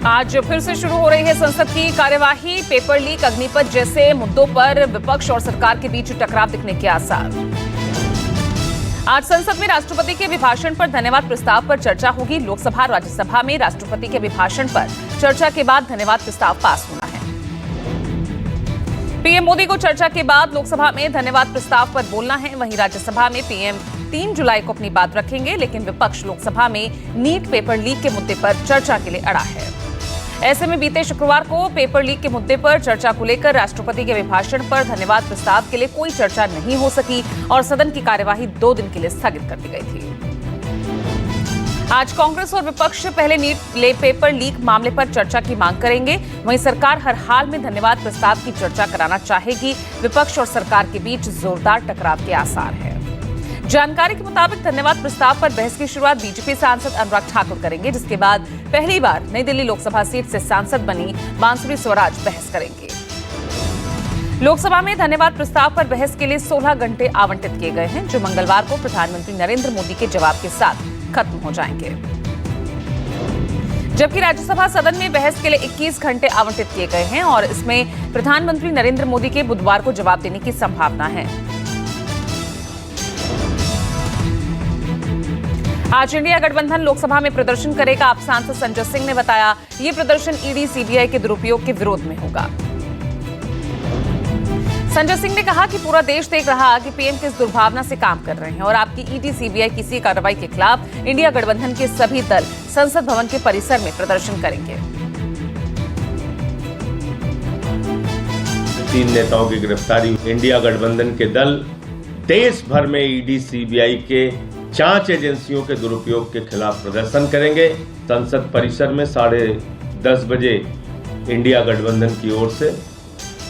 आज फिर से शुरू हो रही है संसद की कार्यवाही। पेपर लीक, अग्निपथ जैसे मुद्दों पर विपक्ष और सरकार के बीच टकराव दिखने के आसार। आज संसद में राष्ट्रपति के अभिभाषण पर धन्यवाद प्रस्ताव पर चर्चा होगी। लोकसभा और राज्यसभा में राष्ट्रपति के अभिभाषण पर चर्चा के बाद धन्यवाद प्रस्ताव पास होना है। पीएम मोदी को चर्चा के बाद लोकसभा में धन्यवाद प्रस्ताव पर बोलना है। वहीं राज्यसभा में पीएम 3 जुलाई को अपनी बात रखेंगे, लेकिन विपक्ष लोकसभा में नीट पेपर लीक के मुद्दे पर चर्चा के लिए अड़ा है। ऐसे में बीते शुक्रवार को पेपर लीक के मुद्दे पर चर्चा को लेकर राष्ट्रपति के अभिभाषण पर धन्यवाद प्रस्ताव के लिए कोई चर्चा नहीं हो सकी और सदन की कार्यवाही 2 दिन के लिए स्थगित कर दी गई थी। आज कांग्रेस और विपक्ष पहले नीट पेपर लीक मामले पर चर्चा की मांग करेंगे। वहीं सरकार हर हाल में धन्यवाद प्रस्ताव की चर्चा कराना चाहेगी। विपक्ष और सरकार के बीच जोरदार टकराव के आसार है। जानकारी के मुताबिक धन्यवाद प्रस्ताव पर बहस की शुरुआत बीजेपी सांसद अनुराग ठाकुर करेंगे, जिसके बाद पहली बार नई दिल्ली लोकसभा सीट से सांसद बनी बांसुरी स्वराज बहस करेंगे। लोकसभा में धन्यवाद प्रस्ताव पर बहस के लिए 16 घंटे आवंटित किए गए हैं, जो मंगलवार को प्रधानमंत्री नरेंद्र मोदी के जवाब के साथ खत्म हो जाएंगे। जबकि राज्यसभा सदन में बहस के लिए 21 घंटे आवंटित किए गए हैं और इसमें प्रधानमंत्री नरेंद्र मोदी के बुधवार को जवाब देने की संभावना है। आज इंडिया गठबंधन लोकसभा में प्रदर्शन करेगा। आप सांसद संजय सिंह ने बताया, ये प्रदर्शन ईडी सीबीआई के दुरुपयोग के विरोध में होगा। संजय सिंह ने कहा कि पूरा देश देख रहा कि पीएम किस दुर्भावना से काम कर रहे हैं और आपकी ईडी सीबीआई किसी कार्रवाई के खिलाफ इंडिया गठबंधन के सभी दल संसद भवन के परिसर में प्रदर्शन करेंगे। 3 नेताओं की गिरफ्तारी। इंडिया गठबंधन के दल देश भर में ईडी सीबीआई के जांच एजेंसियों के दुरुपयोग के खिलाफ प्रदर्शन करेंगे। संसद परिसर में 10:30 बजे इंडिया गठबंधन की ओर से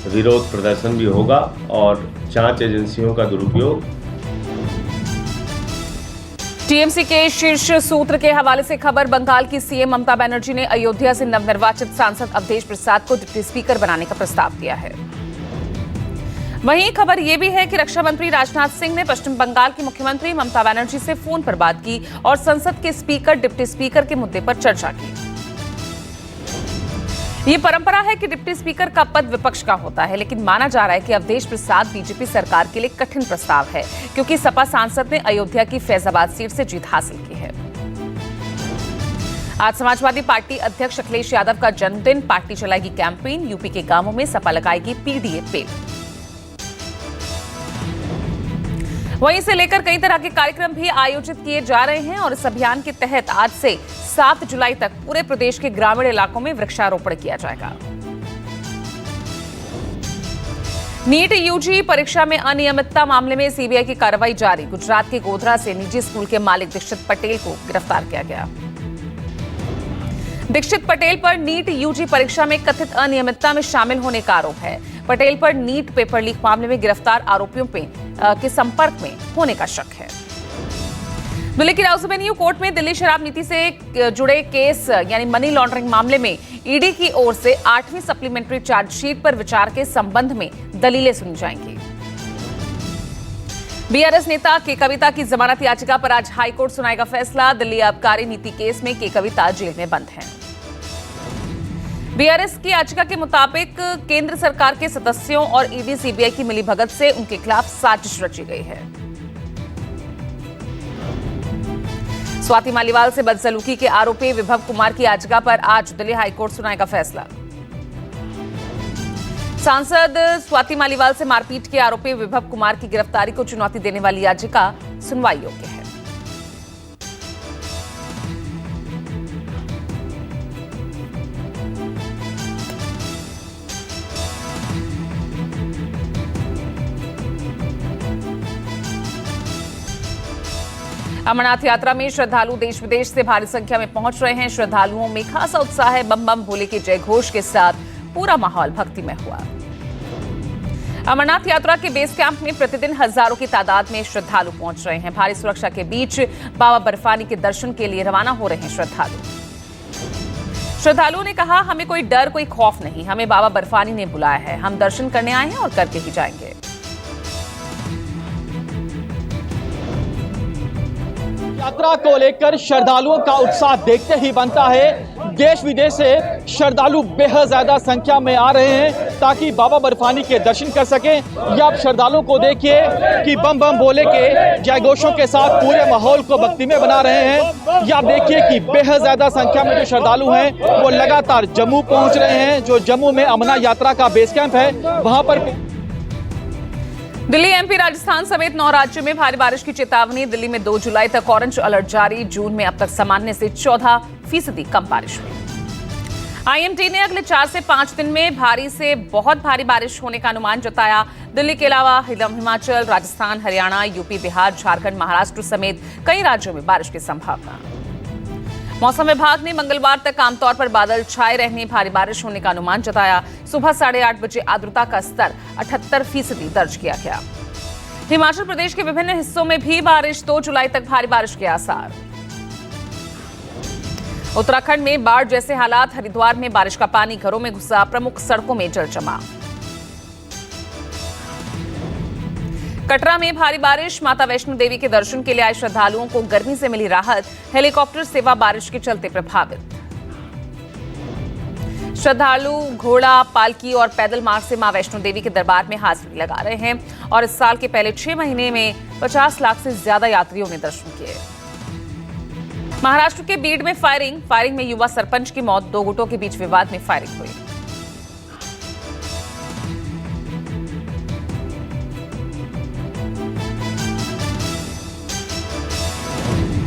विरोध प्रदर्शन भी होगा और जांच एजेंसियों का दुरुपयोग। टीएमसी के शीर्ष सूत्र के हवाले से खबर, बंगाल की सीएम ममता बनर्जी ने अयोध्या से नवनिर्वाचित सांसद अवधेश प्रसाद को डिप्टी स्पीकर बनाने का प्रस्ताव दिया है। वहीं खबर यह भी है कि रक्षा मंत्री राजनाथ सिंह ने पश्चिम बंगाल की मुख्यमंत्री ममता बनर्जी से फोन पर बात की और संसद के स्पीकर, डिप्टी स्पीकर के मुद्दे पर चर्चा की। ये परंपरा है कि डिप्टी स्पीकर का पद विपक्ष का होता है, लेकिन माना जा रहा है कि अवधेश प्रसाद बीजेपी सरकार के लिए कठिन प्रस्ताव है, क्योंकि सपा सांसद ने अयोध्या की फैजाबाद सीट से जीत हासिल की है। आज समाजवादी पार्टी अध्यक्ष अखिलेश यादव का जन्मदिन। पार्टी चलाएगी कैंपेन। यूपी के गांवों में सपा लगाएगी पीडीए पेड़। वहीं इसे लेकर कई तरह के कार्यक्रम भी आयोजित किए जा रहे हैं और इस अभियान के तहत आज से 7 जुलाई तक पूरे प्रदेश के ग्रामीण इलाकों में वृक्षारोपण किया जाएगा। नीट यूजी परीक्षा में अनियमितता मामले में सीबीआई की कार्रवाई जारी। गुजरात के गोधरा से निजी स्कूल के मालिक दीक्षित पटेल को गिरफ्तार किया गया। दीक्षित पटेल पर नीट यूजी परीक्षा में कथित अनियमितता में शामिल होने का आरोप है। पटेल पर नीट पेपर लीक मामले में गिरफ्तार आरोपियों के संपर्क में होने का शक है। दिल्ली की राउस एवेन्यू कोर्ट में दिल्ली शराब नीति से जुड़े केस यानी मनी लॉन्ड्रिंग मामले में ईडी की ओर से 8वीं सप्लीमेंट्री चार्जशीट पर विचार के संबंध में दलीलें सुनी जाएंगी। बीआरएस नेता के कविता की जमानत याचिका पर आज हाईकोर्ट सुनाएगा फैसला। दिल्ली आबकारी नीति केस में के कविता जेल में बंद है। बीआरएस की याचिका के मुताबिक केंद्र सरकार के सदस्यों और ईडी सीबीआई की मिलीभगत से उनके खिलाफ साजिश रची गई है। स्वाति मालीवाल से बदसलूकी के आरोपी विभव कुमार की याचिका पर आज दिल्ली हाईकोर्ट सुनाएगा फैसला। सांसद स्वाति मालीवाल से मारपीट के आरोपी विभव कुमार की गिरफ्तारी को चुनौती देने वाली याचिका सुनवाई योग्य है। अमरनाथ यात्रा में श्रद्धालु देश विदेश से भारी संख्या में पहुंच रहे हैं। श्रद्धालुओं में खासा उत्साह है। बम बम भोले के जय घोष के साथ पूरा माहौल भक्तिमय हुआ। अमरनाथ यात्रा के बेस कैंप में प्रतिदिन हजारों की तादाद में श्रद्धालु पहुंच रहे हैं। भारी सुरक्षा के बीच बाबा बर्फानी के दर्शन के लिए रवाना हो रहे हैं श्रद्धालुओं ने कहा, हमें कोई डर, कोई खौफ नहीं, हमें बाबा बर्फानी ने बुलाया है, हम दर्शन करने आए हैं और करके ही जाएंगे। यात्रा को लेकर श्रद्धालुओं का उत्साह देखते ही बनता है। देश विदेश से श्रद्धालु बेहद ज्यादा संख्या में आ रहे हैं ताकि बाबा बर्फानी के दर्शन कर सकें। या आप श्रद्धालुओं को देखिए कि बम बम बोले के जयघोषों के साथ पूरे माहौल को भक्तिमय बना रहे हैं। या आप देखिए कि बेहद ज्यादा संख्या में जो श्रद्धालु हैं वो लगातार जम्मू पहुंच रहे हैं। जो जम्मू में अमरनाथ यात्रा का बेस कैंप है वहां पर दिल्ली, एमपी, राजस्थान समेत 9 राज्यों में भारी बारिश की चेतावनी। दिल्ली में 2 जुलाई तक ऑरेंज अलर्ट जारी। जून में अब तक सामान्य से 14% कम बारिश हुई। आईएमडी ने अगले 4 से 5 दिन में भारी से बहुत भारी बारिश होने का अनुमान जताया। दिल्ली के अलावा हिमाचल, राजस्थान, हरियाणा, यूपी, बिहार, झारखंड, महाराष्ट्र समेत कई राज्यों में बारिश की संभावना। मौसम विभाग ने मंगलवार तक आमतौर पर बादल छाए रहने, भारी बारिश होने का अनुमान जताया। सुबह 8:30 बजे आर्द्रता का स्तर 78% दर्ज किया गया। हिमाचल प्रदेश के विभिन्न हिस्सों में भी बारिश, 2 जुलाई तक भारी बारिश के आसार। उत्तराखंड में बाढ़ जैसे हालात। हरिद्वार में बारिश का पानी घरों में घुसा, प्रमुख सड़कों में जल जमा। कटरा में भारी बारिश। माता वैष्णो देवी के दर्शन के लिए आए श्रद्धालुओं को गर्मी से मिली राहत। हेलीकॉप्टर सेवा बारिश के चलते प्रभावित। श्रद्धालु घोड़ा, पालकी और पैदल मार्ग से मां वैष्णो देवी के दरबार में हाजिरी लगा रहे हैं और इस साल के पहले 6 महीने में 50 लाख से ज्यादा यात्रियों ने दर्शन किए। महाराष्ट्र के बीड में फायरिंग में युवा सरपंच की मौत। 2 गुटों के बीच विवाद में फायरिंग हुई।